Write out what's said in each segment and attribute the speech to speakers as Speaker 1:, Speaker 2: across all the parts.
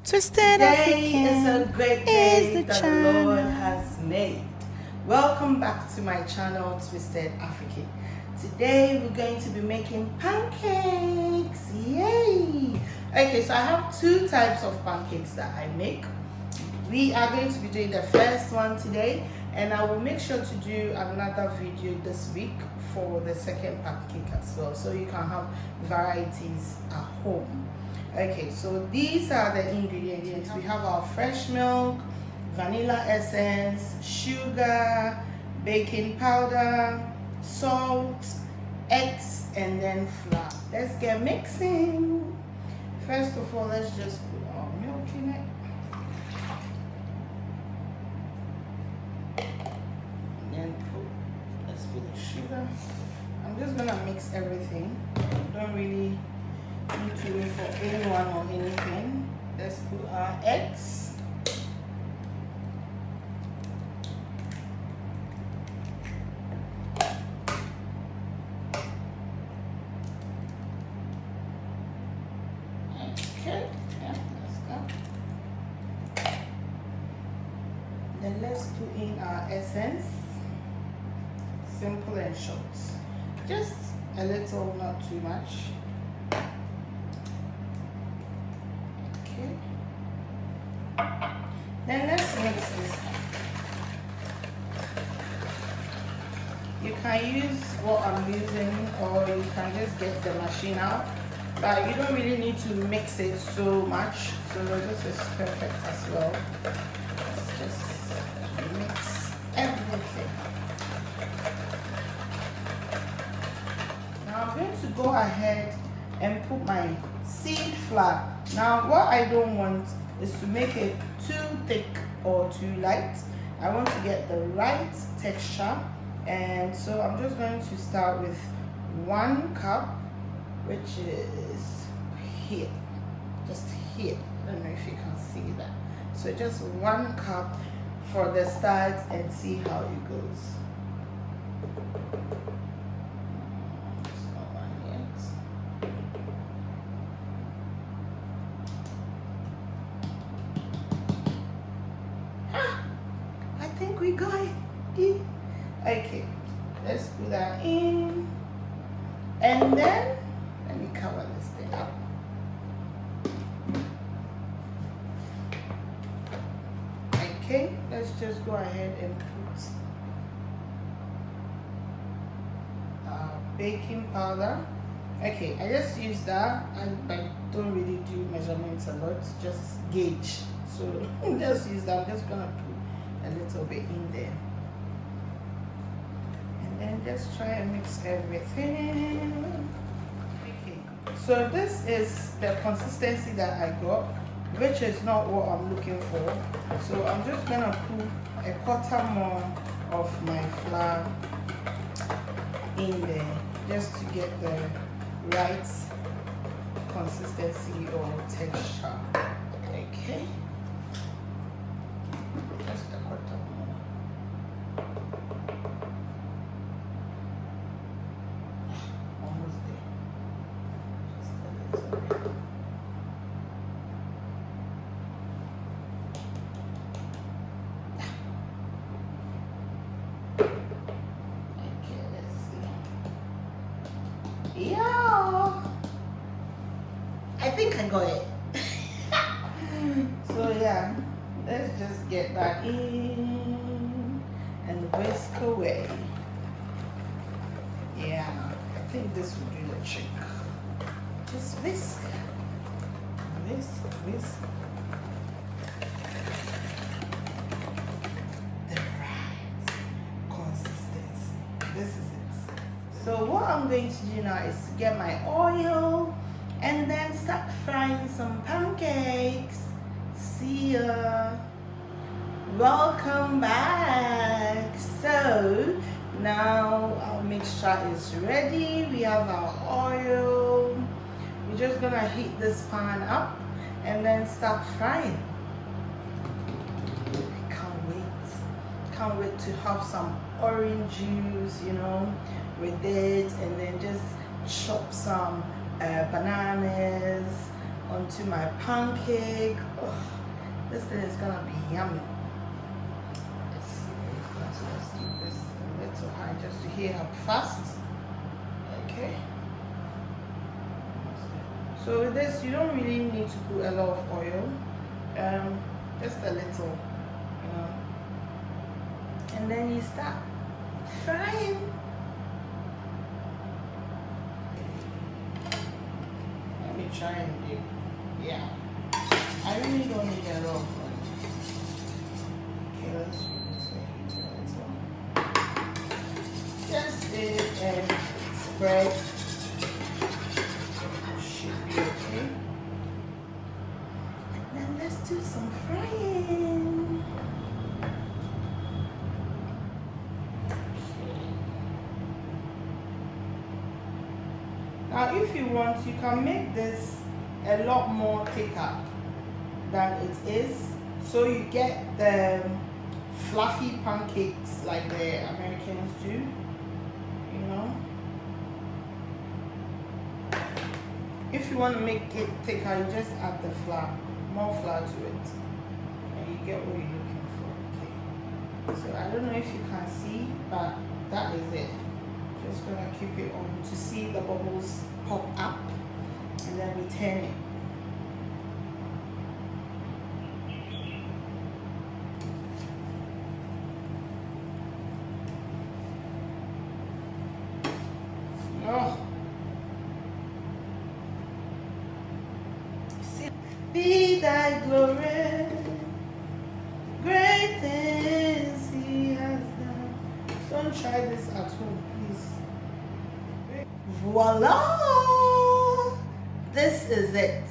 Speaker 1: Twisted
Speaker 2: Today
Speaker 1: African
Speaker 2: is a great day
Speaker 1: is the
Speaker 2: that the
Speaker 1: channel.
Speaker 2: Lord has made. Welcome back to my channel, Twisted African. Today we're going to be making pancakes. Yay! Okay, so I have two types of pancakes that I make. We are going to be doing the first one today, and I will make sure to do another video this week for the second pancake as well, so you can have varieties at home. Okay, so these are the ingredients. We have our fresh milk, vanilla essence, sugar, baking powder, salt, eggs, and then flour. Let's get mixing. First of all, let's just put our milk in it. And then let's put the sugar. I'm just gonna mix everything. Don't really need to wait for anyone or anything. Let's put our eggs. Okay, yeah, that's good. Then let's put in our essence. Simple and short. Just a little, not too much. Then let's mix this up. You can use what I'm using, or you can just get the machine out, but you don't really need to mix it so much, so this is perfect as well. Let's just mix everything. Now I'm going to go ahead and put my seed flour. Now what I don't want is to make it too thick or too light. I want to get the right texture, and so I'm just going to start with 1 cup, which is here, just here. I don't know if you can see that. So just 1 cup for the start and see how it goes. I think we got it. Okay, let's put that in, and then let me cover this thing up. Okay, let's just go ahead and put baking powder. Okay, I just use that, and I don't really do measurements a lot, just gauge. So just use that. I'm just gonna put a little bit in there, and then just try and mix everything. Okay, so this is the consistency that I got, which is not what I'm looking for, so I'm just gonna put 1/4 more of my flour in there just to get the right consistency or texture. Okay, just 1/4 more. Almost there. Just a little bit. Okay, let's see. Yeah, I think I got it. So yeah, let's just get that in and whisk away. Yeah, I think this will do the trick. Just whisk, whisk, whisk. The right consistency. This is it. So what I'm going to do now is get my oil and then start frying some pancakes. See ya. Welcome back. So now our mixture is ready. We have our oil. We're just gonna heat this pan up and then start frying. I can't wait to have some orange juice, you know, with it, and then just chop some bananas, onto my pancake. Oh, this thing is gonna be yummy. Let's see. Let's keep this a little high just to heat up fast. Okay. So with this, you don't really need to put a lot of oil. Just a little, you know. And then you start frying. Let me try and dip. Yeah. I really don't need a lot of oil. Okay, let's do this a little. Just dip and spread. Should be okay. And then let's do some frying. Now if you want, you can make this a lot more thicker than it is, so you get the fluffy pancakes like the Americans do, you know. If you want to make it thicker, you just add the flour, more flour to it, and you get what you're looking for. Okay, so I don't know if you can see, but that is it. Just gonna keep it on to see the bubbles pop up, and then we turn it. Oh, see, be thy glory, great things he has done. Don't try this at home, please. Voila! This is it.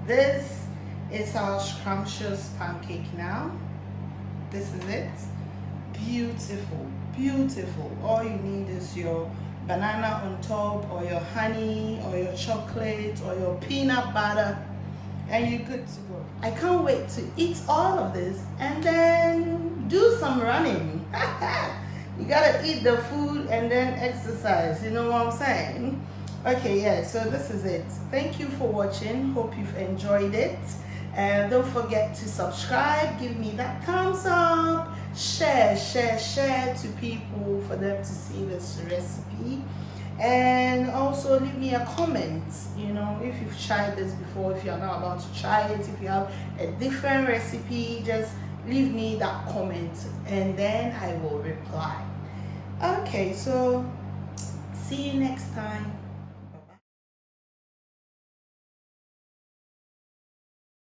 Speaker 2: This is our scrumptious pancake now. This is it. Beautiful, beautiful. All you need is your banana on top, or your honey, or your chocolate, or your peanut butter, and you're good to go. I can't wait to eat all of this and then do some running. You gotta eat the food and then exercise, you know what I'm saying? Okay, yeah, so this is it. Thank you for watching. Hope you've enjoyed it. And don't forget to subscribe, give me that thumbs up, share to people for them to see this recipe. And also leave me a comment, you know, if you've tried this before, if you're not about to try it, if you have a different recipe, just leave me that comment and then I will reply. Okay, so see you next time.